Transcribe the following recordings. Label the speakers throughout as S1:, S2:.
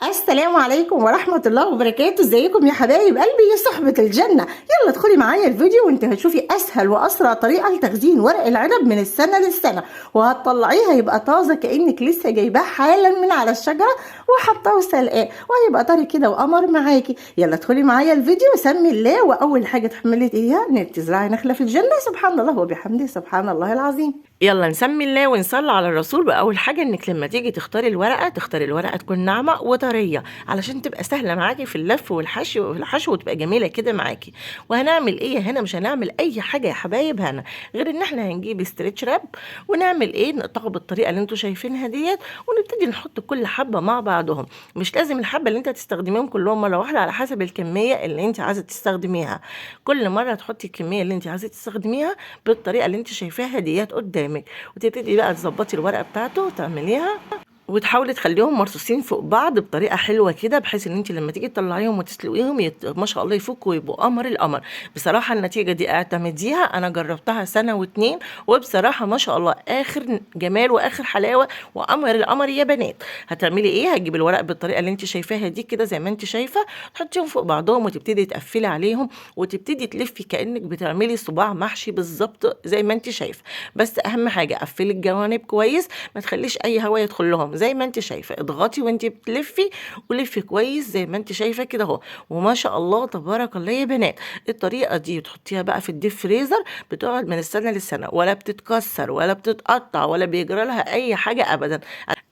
S1: السلام عليكم ورحمة الله وبركاته. ازيكم يا حبايب قلبي يا صحبة الجنة؟ يلا ادخلي معايا الفيديو وانت هتشوفي اسهل واسرع طريقة لتخزين ورق العنب من السنة للسنة، وهتطلعيه هيبقى طازة كأنك لسه جايباه حالا من على الشجرة وحطاه وسلقاه، وهيبقى طري كده وقمر معاكي. يلا ادخلي معايا الفيديو وسمي الله. واول حاجة تحملي اياها انك تزرعي نخلة في الجنة. سبحان الله وبحمده سبحان الله العظيم.
S2: يلا نسمي الله ونصلي على الرسول. بأول حاجة انك لما تيجي تختاري الورقة تكون ناعمة وطرية علشان تبقى سهلة معاكي في اللف والحشو وتبقى جميلة كده معاكي. وهنعمل ايه هنا؟ مش هنعمل اي حاجة يا حبايب هنا غير ان احنا هنجيب استرتش راب ونعمل ايه، نقطعه بالطريقة اللي انتوا شايفينها ديت، ونبتدي نحط كل حبة مع بعضهم. مش لازم الحبة اللي انت تستخدميهم كلهم مرة واحدة، على حسب الكمية اللي انت عايزة تستخدميها. كل مرة تحطي الكمية اللي انت عايزة تستخدميها بالطريقة اللي انت شايفاها ديت قدامك، وتبتدي بقى تظبطي الورقه بتاعته وتعمليها وتحاولي تخليهم مرصوصين فوق بعض بطريقه حلوه كده، بحيث ان انت لما تيجي تطلعيهم وتسلقيهم ما شاء الله يفكوا ويبقوا قمر القمر. بصراحه النتيجه دي اعتمديها، انا جربتها سنه واتنين، وبصراحه ما شاء الله اخر جمال واخر حلاوه وقمر القمر يا بنات. هتعملي ايه؟ هتجيبي الورق بالطريقه اللي انت شايفاها دي كده زي ما انت شايفه، تحطيهم فوق بعضهم وتبتدي تقفلي عليهم وتبتدي تلفي كانك بتعملي صباع محشي بالظبط زي ما انت شايفه. بس اهم حاجه قفلي الجوانب كويس، ما تخليش اي هواء يدخل لهم زي ما انت شايفه. اضغطي وانت بتلفي ولفي كويس زي ما انت شايفه كده اهو. وما شاء الله تبارك الله يا بنات. الطريقه دي تحطيها بقى في الديب فريزر، بتقعد من السنه للسنه، ولا بتتكسر ولا بتتقطع ولا بيجرى لها اي حاجه ابدا.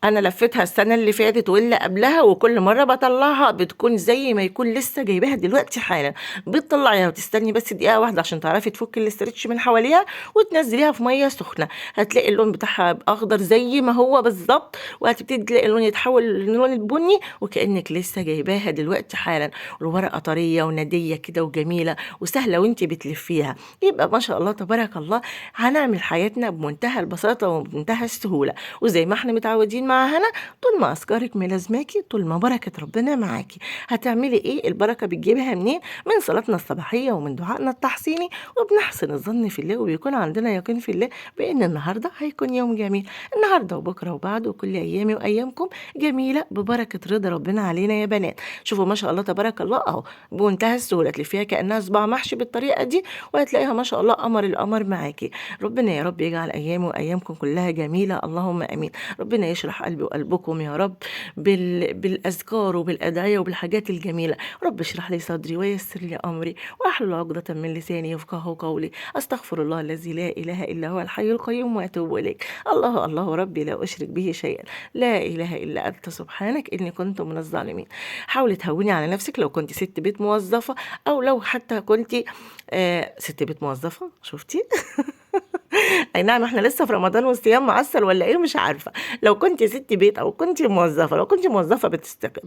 S2: انا لفتها السنه اللي فاتت واللي قبلها، وكل مره بطلعها بتكون زي ما يكون لسه جايباها دلوقتي حالا. بتطلعيها وتستني بس دقيقه واحده عشان تعرفي تفكي الاسترتش من حواليها، وتنزليها في ميه سخنه. هتلاقي اللون بتاعها اخضر زي ما هو بالظبط، وهتبتدي تلاقي اللون يتحول للون البني وكانك لسه جايباها دلوقتي حالا. الورقه طريه ونديه كده وجميله وسهله وانت بتلفيها. يبقى ما شاء الله تبارك الله هنعمل حياتنا بمنتهى البساطه وبمنتهى السهوله. وزي ما احنا متعودين مع هنا، طول ما اذكارك ملازماكي طول ما بركه ربنا معاكي. هتعملي ايه؟ البركه بتجيبها منين؟ من صلاتنا الصباحيه ومن دعائنا التحصيني، وبنحسن الظن في الله وبيكون عندنا يقين في الله بان النهارده هيكون يوم جميل. النهارده وبكره وبعده وكل ايامي وايامكم جميله ببركه رضا ربنا علينا يا بنات. شوفوا ما شاء الله تبارك الله اهو، بمنتهى السهوله تلفيها كانها صباع محشي بالطريقه دي، وهتلاقيها ما شاء الله قمر القمر معاكي. ربنا يا رب يجعل ايامي وايامكم كلها جميله، اللهم امين. ربنا يشرح قلبي وقلبكم يا رب بالاذكار وبالادعيه وبالحاجات الجميله. رب اشرح لي صدري ويسر لي امري واحلل عقده من لساني يفقهوا قولي. استغفر الله الذي لا اله الا هو الحي القيوم واتوب اليك. الله الله ربي لا اشرك به شيئا، لا اله الا انت سبحانك اني كنت من الظالمين. حاولي تهوني على نفسك لو كنت ست بيت موظفه، او لو حتى كنت ست بيت موظفه. شفتي؟ اي نعم احنا لسه في رمضان والصيام معسل ولا ايه مش عارفه. لو كنت ست بيت او كنت موظفه، لو كنت موظفه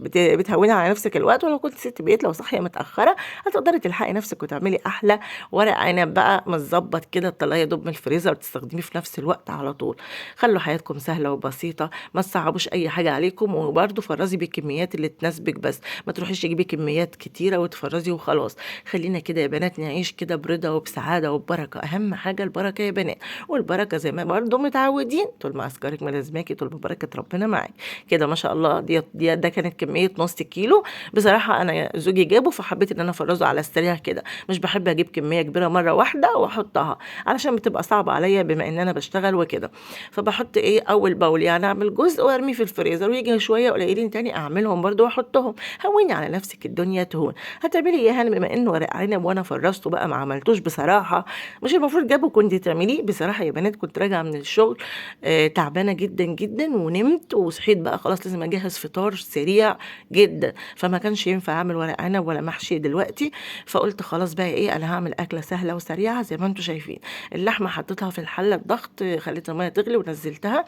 S2: بتهوني على نفسك الوقت، ولو كنت ست بيت لو صاحيه متاخره هتقدري تلحقي نفسك وتعملي احلى ورق عنب بقى متظبط كده، تطلعيه يدوب من الفريزر وتستخدميه في نفس الوقت على طول. خلوا حياتكم سهله وبسيطه، ما تصعبوش اي حاجه عليكم، وبرده فرزي بالكميات اللي تناسبك بس، ما تروحيش تجيبي كميات كتيره وتفرزي وخلاص. خلينا كده يا بنات نعيش كده برضا وبسعاده وببركه. اهم حاجه البركه يا بنات، والبركه زي ما برضه متعودين طول ما اذكارك ملازماكي طول ما بركه ربنا معاك كده ما شاء الله. ده كانت كميه نص كيلو. بصراحه انا زوجي جابه فحبيت ان انا افرزه على السريع كده، مش بحب اجيب كميه كبيره مره واحده واحطها علشان بتبقى صعبه عليا بما ان انا بشتغل وكده. فبحط ايه اول باول، يعني اعمل جزء وارميه في الفريزر، ويجي شويه قليلين تاني اعملهم برضه واحطهم. هوني على نفسك الدنيا تهون. هتعملي ايه يعني بما انه ورق عنب وانا فرزته بقى ما عملتوش بصراحه؟ مش المفروض جابه كنت تعمليه؟ بصراحه يا بنات كنت راجعه من الشغل تعبانه جدا جدا، ونمت وصحيت بقى خلاص لازم اجهز فطار سريع جدا، فما كانش ينفع اعمل ورق عنب ولا محشي دلوقتي. فقلت خلاص بقى ايه، انا هعمل اكله سهله وسريعه زي ما انتم شايفين. اللحمه حطيتها في الحله الضغط، خليت الميه تغلي ونزلتها.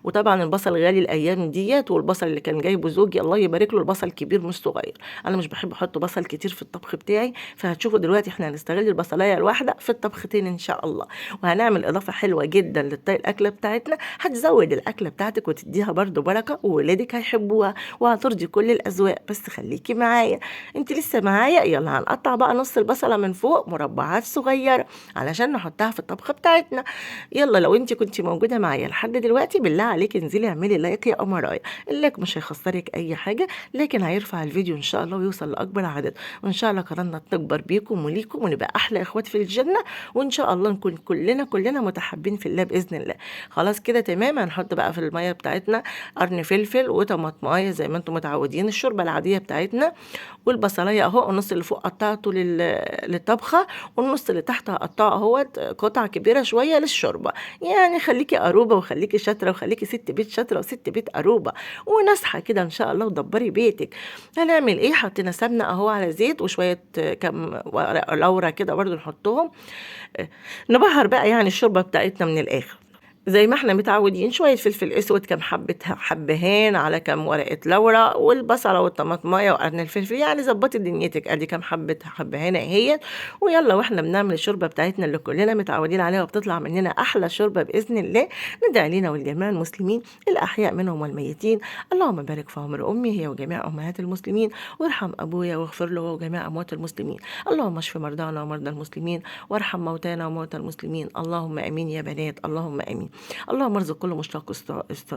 S2: وطبعا البصل غالي الايام ديت، والبصل اللي كان جايبه زوجي الله يبارك له البصل كبير مش صغير. انا مش بحب احط بصل كتير في الطبخ بتاعي، فهتشوفوا دلوقتي احنا هنستغل البصلايه الواحده في الطبختين ان شاء الله. وهنعمل هتعمل اضافه حلوه جدا للاكله بتاعتنا، هتزود الاكله بتاعتك وتديها برضو بركه، وولادك هيحبوها وهترضي كل الاذواق. بس خليكي معايا، انت لسه معايا. يلا هنقطع بقى نص البصله من فوق مربعات صغيره علشان نحطها في الطبخه بتاعتنا. يلا لو انت كنت موجوده معايا لحد دلوقتي بالله عليك انزلي اعملي لايك يا قمرايه. اللايك مش هيخسرك اي حاجه، لكن هيرفع الفيديو ان شاء الله ويوصل لاكبر عدد، وان شاء الله قناتنا تكبر بيكم وليكم ونبقى احلى اخوات في الجنه، وان شاء الله نكون كلنا متحابين في الله باذن الله. خلاص كده تمام. هنحط بقى في الميه بتاعتنا قرن فلفل وطماطمايه زي ما انتم متعودين، الشوربه العاديه بتاعتنا، والبصلايه اهو. النص اللي فوق قطعته للطبخه، والنص اللي تحت هقطعه اهوت قطع كبيره شويه للشوربه. يعني خليكي قروبه وخليكي شاطره وخليكي ست بيت شاطره وست بيت قروبه ونصحى كده ان شاء الله ودبري بيتك. هنعمل ايه؟ حطينا سمنه اهو على زيت وشويه كم ورق لورا كده برضو نحطهم. نبهر بقى يعني الشوربه بتاعتنا من الاخر زي ما احنا متعودين. شويه فلفل اسود، كم حبه حبهان، على كم ورقه لورا، والبصله والطماطمايه وقرن الفلفل. يعني ظبطي دنيتك، ادي كم حبه حبهان اهيت. ويلا واحنا بنعمل الشوربه بتاعتنا اللي كلنا متعودين عليها وبتطلع مننا احلى شوربه باذن الله، ندعي لنا ولجميع المسلمين الاحياء منهم والميتين. اللهم بارك في عمر امي هي وجميع امهات المسلمين، وارحم ابويا واغفر له وجميع اموات المسلمين. اللهم اشف مرضانا ومرضى المسلمين، وارحم موتانا وموتى المسلمين. اللهم امين يا بنات، اللهم امين. اللهم ارزق كل مشتاق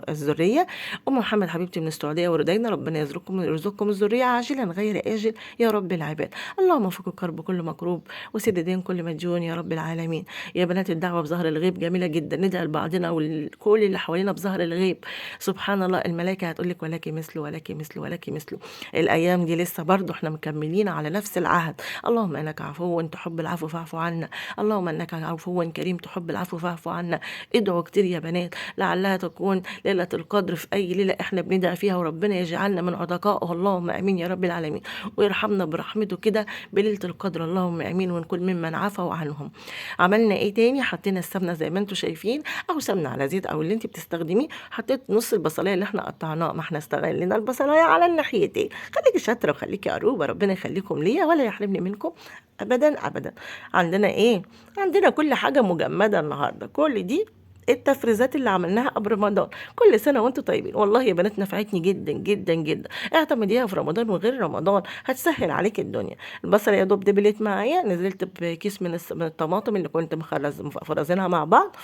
S2: الذريه. ام محمد حبيبتي من السعوديه وردينا، ربنا يرزقكم الذريه عاجلا غير اجل يا رب العباد. اللهم فك كرب كل مكروب وسد دين كل مديون يا رب العالمين. يا بنات الدعوه بظهر الغيب جميله جدا، ندعي لبعضنا وكل اللي حوالينا بظهر الغيب. سبحان الله، الملائكه هتقول لك ولك مثل ولك مثل ولك مثل. الايام دي لسه برضو احنا مكملين على نفس العهد. اللهم انك عفو تحب العفو فاعف عنا، اللهم انك عفو كريم تحب العفو فاعف عنا. ادعوا كتير يا بنات، لعلها تكون ليلة القدر في أي ليلة احنا بندعي فيها، وربنا يجعلنا من عتقائه. اللهم آمين يا رب العالمين، ويرحمنا برحمته كده بليلة القدر. اللهم آمين، ونكون ممن عفوا عنهم. عملنا ايه تاني؟ حطينا السمنة زي ما انتم شايفين، أو سمنة على زيت أو اللي انت بتستخدميه. حطيت نص البصلاية اللي احنا قطعناه، ما احنا استغلنا البصلاية على الناحيتين. خليكي شاطرة وخليكي قروبة، ربنا يخليكم ليا ولا يحرمني منكم أبدا أبدا. عندنا ايه؟ عندنا كل حاجة مجمدة النهاردة، كل دي التفريزات اللي عملناها قبل رمضان. كل سنه وانتم طيبين. والله يا بنات نفعتني جدا جدا جدا، اعتمديها في رمضان وغير رمضان، هتسهل عليك الدنيا. البصل يا دوب دبلت معايا، نزلت بكيس من الطماطم اللي كنت مفرزينها مع بعض.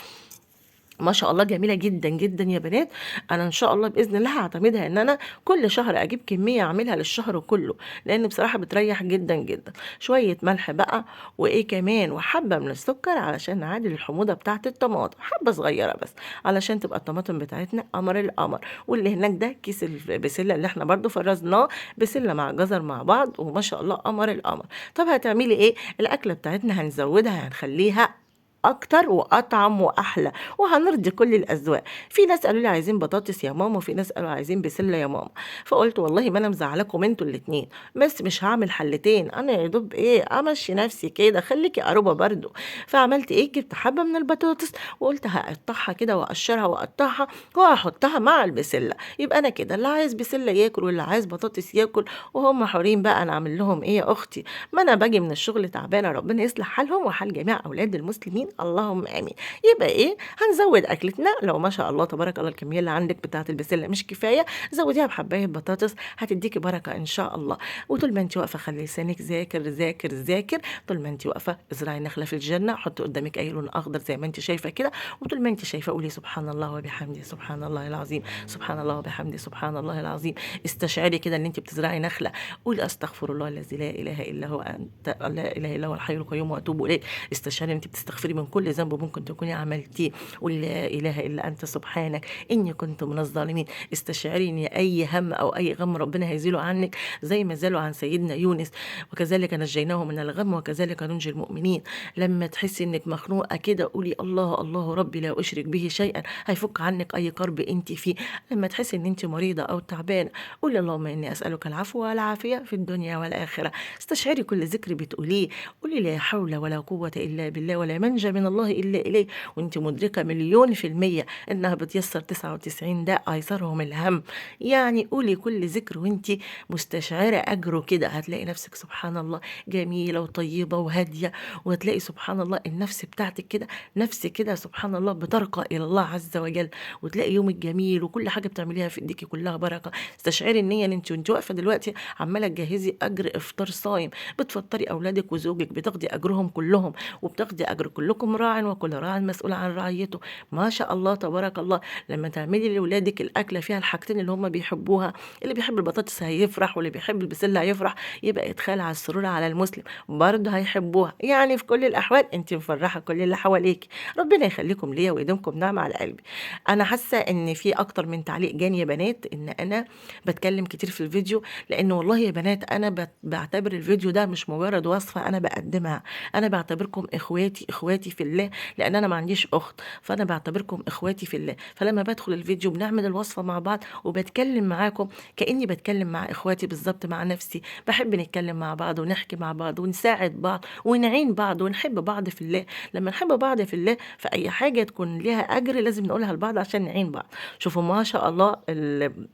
S2: ما شاء الله جميله جدا جدا يا بنات. انا ان شاء الله باذن الله هعتمدها ان انا كل شهر اجيب كميه اعملها للشهر كله، لان بصراحه بتريح جدا جدا. شويه ملح بقى، وايه كمان، وحبه من السكر علشان نعادل الحموضه بتاعه الطماطم، حبه صغيره بس علشان تبقى الطماطم بتاعتنا قمر القمر. واللي هناك ده كيس البسله اللي احنا برضو فرزناه، بسله مع جزر مع بعض، وما شاء الله قمر القمر. طب هتعملي ايه؟ الاكله بتاعتنا هنزودها، هنخليها اكتر واطعم واحلى، وهنرضي كل الاذواق. في ناس قالوا لي عايزين بطاطس يا ماما، وفي ناس قالوا عايزين بسله يا ماما. فقلت والله ما انا مزعلاكم انتوا الاتنين، بس مش هعمل حلتين، انا يا دوب ايه امشي نفسي كده، خليكي قروبه برضو. فعملت ايه؟ جبت حبه من البطاطس وقلت هقطعها كده واقشرها واقطعها وهحطها مع البسله. يبقى انا كده اللي عايز بسله ياكل واللي عايز بطاطس ياكل، وهم حرين بقى. انا اعمل لهم ايه يا اختي؟ ما انا باجي من الشغل تعبانه، ربنا يصلح حالهم وحال جميع اولاد المسلمين، اللهم امين. يبقى ايه؟ هنزود اكلتنا. لو ما شاء الله تبارك الله الكميه اللي عندك بتاعه البسله مش كفايه، زوديها بحبايه بطاطس، هتديكي بركه ان شاء الله. وطول ما انت واقفه خلي لسانك ذاكر ذاكر ذاكر. طول ما انت واقفه ازرعي نخله في الجنه، حطي قدامك اي لون اخضر زي ما انت شايفه كده، وطول ما انت شايفه قولي سبحان الله وبحمده سبحان الله العظيم، سبحان الله وبحمده سبحان الله العظيم. استشعري كده ان انت بتزرعي نخله. قولي استغفر الله الذي لا اله الا هو انت لا اله الا هو الحي القيوم واتوب اليه. استشعري ان انت بتستغفري من كل ذنب ممكن تكوني عملتيه. قولي لا اله الا انت سبحانك اني كنت من الظالمين. استشعري ان اي هم او اي غم ربنا هيزيله عنك زي ما زالوا عن سيدنا يونس، وكذلك نجيناه من الغم وكذلك ننجي المؤمنين. لما تحسي انك مخنوقه كده قولي الله الله ربي لا اشرك به شيئا، هيفك عنك اي كرب انت فيه. لما تحسي ان انت مريضه او تعبانه قولي اللهم اني اسالك العفو والعافيه في الدنيا والاخره. استشعري كل ذكر بتقوليه، قولي لا حول ولا قوه الا بالله ولا منجى حول من الله إلا إليه، وانت مدركة 1,000,000% إنها بتيسر 99 داء أيسرهم الهم. يعني قولي كل ذكر وانت مستشعرة أجره كده، هتلاقي نفسك سبحان الله جميلة وطيبة وهادية، وهتلاقي سبحان الله النفس بتاعتك كده، نفس كده سبحان الله بترقى إلى الله عز وجل، وتلاقي يومك جميل وكل حاجة بتعمليها في ايديكي كلها بركة. استشعري النية ان انت وانت واقفة دلوقتي عمالة تجهزي أجر إفطار صايم، بتفطري أولادك وزوجك، بتاخدي أجرهم كلهم، وبتاخدي أجر كلكم راع وكل راع مسؤول عن رعيته. ما شاء الله تبارك الله. لما تعملي لأولادك الأكلة فيها الحاجتين اللي هم بيحبوها، اللي بيحب البطاطس هيفرح، واللي بيحب البسلة هيفرح، يبقى إدخال على السرور على المسلم برضه هيحبوها. يعني في كل الأحوال أنت مفرحة كل اللي حواليك. ربنا يخليكم ليا ويديمكم نعمة على قلبي. أنا حاسة إن في أكتر من تعليق جاني يا بنات إن أنا بتكلم كتير في الفيديو، لأن والله يا بنات أنا بعتبر الفيديو ده مش مجرد وصفة أنا بقدمها، أنا بعتبركم إخواتي في الله، لأن أنا ما عنديش أخت، فأنا بعتبركم إخواتي في الله. فلما بدخل الفيديو بنعمل الوصفة مع بعض وبتكلم معاكم كأني بتكلم مع إخواتي بالظبط، مع نفسي. بحب نتكلم مع بعض ونحكي مع بعض ونساعد بعض ونعين بعض ونحب بعض في الله. لما نحب بعض في الله فأي حاجة تكون لها أجر لازم نقولها لبعض عشان نعين بعض. شوفوا ما شاء الله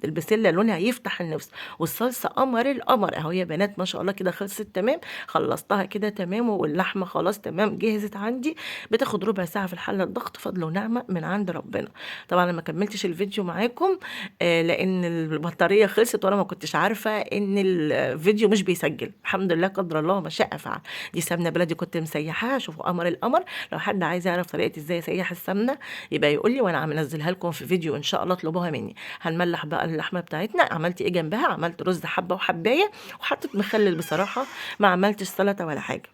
S2: البسلة لونها يفتح النفس، والصلصة قمر القمر اهو يا بنات، ما شاء الله كده خلصت تمام، خلصتها كده تمام، واللحمة خلاص تمام جهزت عندي. بتاخد ربع ساعة في الحلة الضغط، فضل ونعمة من عند ربنا. طبعا انا ما كملتش الفيديو معاكم لان البطارية خلصت، وانا ما كنتش عارفة ان الفيديو مش بيسجل. الحمد لله قدر الله ما شاء فعل. دي سمنة بلدي كنت مسيحاها، شوفوا قمر القمر. لو حد عايز يعرف طريقة ازاي اسيح السمنة يبقى يقول لي، وانا منزلها لكم في فيديو ان شاء الله اطلبوها مني. هنملح بقى اللحمة بتاعتنا. عملت ايه جنبها؟ عملت رز حبة وحباية، وحطيت مخلل. بصراحة ما عملتش سلطة ولا حاجة.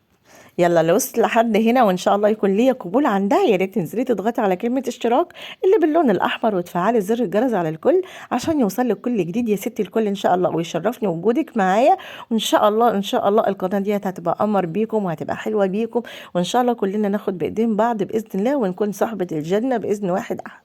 S2: يلا لو وصلت لحد هنا وان شاء الله يكون ليا قبول عندها، يا ريت تنزلي تضغطي على كلمه اشتراك اللي باللون الاحمر، وتفعلي زر الجرس على الكل عشان يوصل لك كل جديد يا ستي الكل ان شاء الله. ويشرفني وجودك معايا، وان شاء الله القناه دي هتبقى قمر بيكم وهتبقى حلوه بيكم، وان شاء الله كلنا ناخد بايدين بعض باذن الله ونكون صحبه الجنه باذن واحد احد.